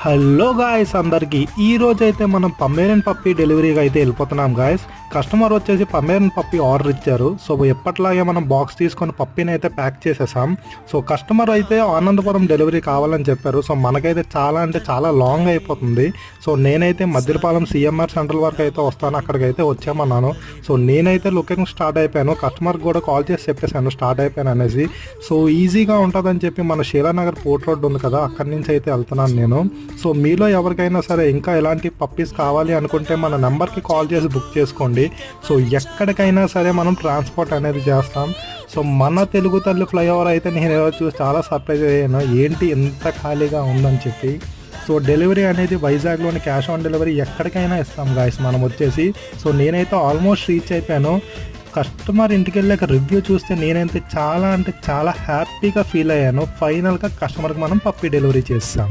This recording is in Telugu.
హలో గాయస్ అందరికి ఈ రోజు అయితే మనం పమ్మేరన్ పప్పి డెలివరీగా అయితే వెళ్ళిపోతున్నాం గాయస్. కస్టమర్ వచ్చేసి పమ్మేరన్ పప్పి ఆర్డర్ ఇచ్చారు. సో ఎప్పట్లాగే మనం బాక్స్ తీసుకొని పప్పిని అయితే ప్యాక్ చేసేసాం. సో కస్టమర్ అయితే ఆనందపురం డెలివరీ కావాలని చెప్పారు. సో మనకైతే చాలా అంటే చాలా లాంగ్ అయిపోతుంది. సో నేనైతే మద్దిలపాలెం సిఎంఆర్ సెంట్రల్ వరకు అయితే వస్తాను, అక్కడికైతే వచ్చామన్నాను. సో నేనైతే లుకింగ్ స్టార్ట్ అయిపోయాను. కస్టమర్కి కూడా కాల్ చేసి చెప్పేశాను స్టార్ట్ అయిపోయాను అనేసి. సో ఈజీగా ఉంటుందని చెప్పి మన శీలానగర్ పోర్ట్ రోడ్ ఉంది కదా, అక్కడి నుంచి అయితే వెళ్తున్నాను నేను. సో మీలో ఎవరికైనా సరే ఇంకా ఎలాంటి పప్పీస్ కావాలి అనుకుంటే మన నెంబర్కి కాల్ చేసి బుక్ చేసుకోండి. సో ఎక్కడికైనా సరే మనం ట్రాన్స్పోర్ట్ అనేది చేస్తాం. సో మన తెలుగు తల్లి ఫ్లైఓవర్ అయితే నేను చూసి చాలా సర్ప్రైజ్ అయ్యాను, ఏంటి ఎంత ఖాళీగా ఉందని చెప్పి. సో డెలివరీ అనేది వైజాగ్లోని క్యాష్ ఆన్ డెలివరీ ఎక్కడికైనా ఇస్తాం గాయస్ మనం వచ్చేసి. సో నేనైతే ఆల్మోస్ట్ రీచ్ అయిపోయాను. కస్టమర్ ఇంటికి వెళ్ళాక రివ్యూ చూస్తే నేనైతే చాలా అంటే చాలా హ్యాపీగా ఫీల్ అయ్యాను. ఫైనల్గా కస్టమర్కి మనం పప్పీ డెలివరీ చేస్తాం.